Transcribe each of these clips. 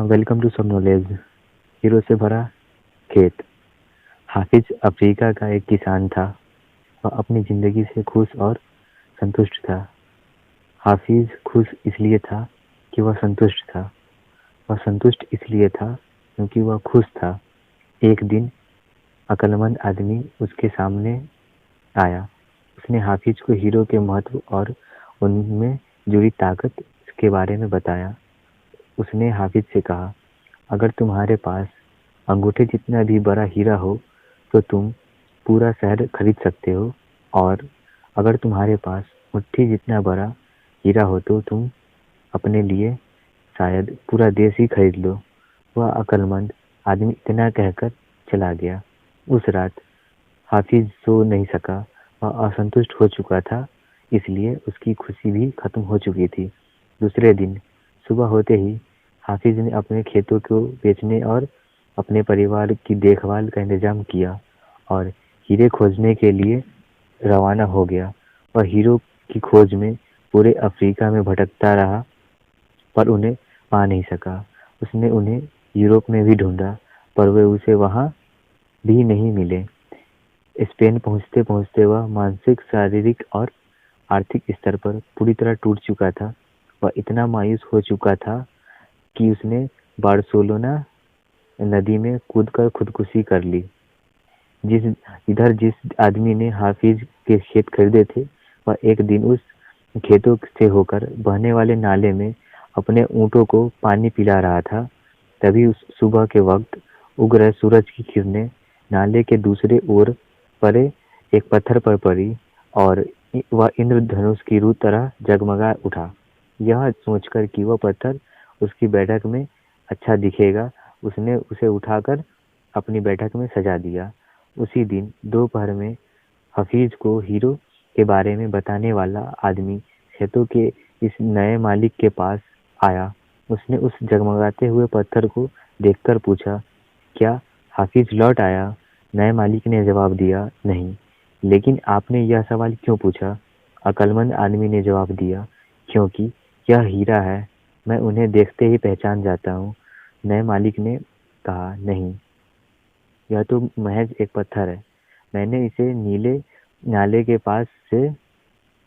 Welcome to some knowledge. हीरो से भरा खेत। हाफिज अफ्रीका का एक किसान था। वह अपनी जिंदगी से खुश और संतुष्ट था। हाफिज खुश इसलिए था कि वह संतुष्ट था। वह संतुष्ट इसलिए था क्योंकि वह खुश था। एक दिन अक्लमंद आदमी उसके सामने आया। उसने हाफिज को हीरो के महत्व और उनमें जुड़ी ताकत के बारे में बताया। उसने हाफिज से कहा, अगर तुम्हारे पास अंगूठे जितना भी बड़ा हीरा हो तो तुम पूरा शहर खरीद सकते हो, और अगर तुम्हारे पास मुट्ठी जितना बड़ा हीरा हो तो तुम अपने लिए शायद पूरा देश ही खरीद लो। वह अक्लमंद आदमी इतना कहकर चला गया। उस रात हाफिज सो नहीं सका। वह असंतुष्ट हो चुका था, इसलिए उसकी खुशी भी खत्म हो चुकी थी। दूसरे दिन सुबह होते ही हाफिज ने अपने खेतों को बेचने और अपने परिवार की देखभाल का इंतजाम किया और हीरे खोजने के लिए रवाना हो गया। वह हीरो की खोज में पूरे अफ्रीका में भटकता रहा, पर उन्हें पा नहीं सका। उसने उन्हें यूरोप में भी ढूंढा, पर वे उसे वहां भी नहीं मिले। स्पेन पहुंचते पहुंचते वह मानसिक, शारीरिक और आर्थिक स्तर पर पूरी तरह टूट चुका था। वह इतना मायूस हो चुका था कि उसने बार्सिलोना नदी में कूदकर खुदकुशी कर ली। जिस आदमी ने हाफिज के खेत खरीदे थे, वह एक दिन उस खेतों से होकर बहने वाले नाले में अपने ऊँटों को पानी पिला रहा था। तभी उस सुबह के वक्त उग रहे सूरज की किरणें नाले के दूसरे ओर परे एक पत्थर पर पड़ी और वह इंद्रधनुष की रूह तरह जगमगा उठा। यह सोचकर कि वह पत्थर उसकी बैठक में अच्छा दिखेगा, उसने उसे उठाकर अपनी बैठक में सजा दिया। उसी दिन दोपहर में हफीज को हीरो के बारे में बताने वाला आदमी खेतों के इस नए मालिक के पास आया। उसने उस जगमगाते हुए पत्थर को देखकर पूछा, क्या हाफिज लौट आया? नए मालिक ने जवाब दिया, नहीं। लेकिन आपने यह सवाल क्यों पूछा? अक्लमंद आदमी ने जवाब दिया, क्योंकि यह हीरा है, मैं उन्हें देखते ही पहचान जाता हूँ। नए मालिक ने कहा, नहीं, यह तो महज एक पत्थर है। मैंने इसे नीले नाले के पास से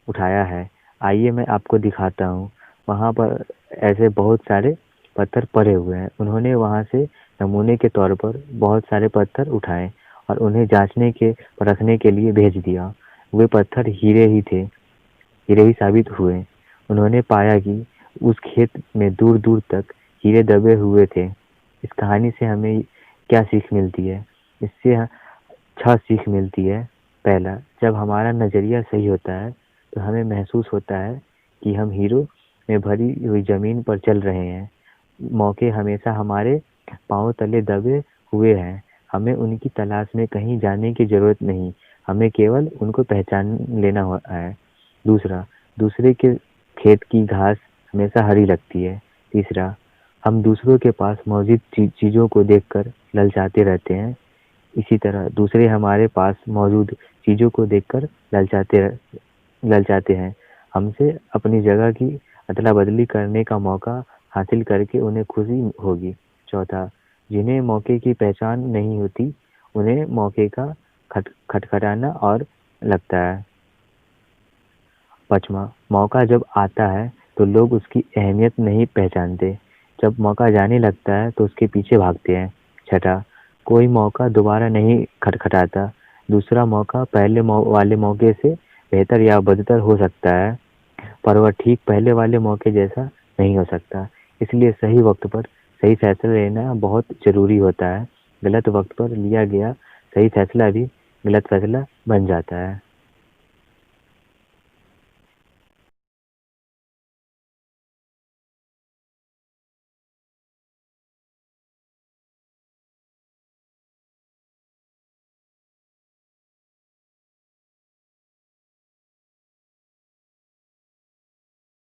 उठाया है। आइए मैं आपको दिखाता हूँ। वहाँ पर ऐसे बहुत सारे पत्थर पड़े हुए हैं। उन्होंने वहाँ से नमूने के तौर पर बहुत सारे पत्थर उठाए और उन्हें जांचने के परखने के लिए भेज दिया। वे पत्थर हीरे ही थे, हीरे ही साबित हुए। उन्होंने पाया कि उस खेत में दूर दूर तक हीरे दबे हुए थे। इस कहानी से हमें क्या सीख मिलती है? इससे छह सीख मिलती है। पहला, जब हमारा नज़रिया सही होता है तो हमें महसूस होता है कि हम हीरो में भरी हुई जमीन पर चल रहे हैं। मौके हमेशा हमारे पांव तले दबे हुए हैं। हमें उनकी तलाश में कहीं जाने की जरूरत नहीं, हमें केवल उनको पहचान लेना है। दूसरा, दूसरे के खेत की घास हमेशा हरी लगती है। तीसरा, हम दूसरों के पास मौजूद चीज़ों को देखकर ललचाते रहते हैं, इसी तरह दूसरे हमारे पास मौजूद चीज़ों को देखकर ललचाते हैं। हमसे अपनी जगह की अदला बदली करने का मौका हासिल करके उन्हें खुशी होगी। चौथा, जिन्हें मौके की पहचान नहीं होती उन्हें मौके का खटखटाना और लगता है। पाँचवां, मौका जब आता है तो लोग उसकी अहमियत नहीं पहचानते, जब मौका जाने लगता है तो उसके पीछे भागते हैं। छठा, कोई मौका दोबारा नहीं खटखटाता, दूसरा मौका पहले वाले मौके से बेहतर या बदतर हो सकता है, पर वह ठीक पहले वाले मौके जैसा नहीं हो सकता। इसलिए सही वक्त पर सही फैसला लेना बहुत ज़रूरी होता है। गलत वक्त पर लिया गया सही फैसला भी गलत फैसला बन जाता है।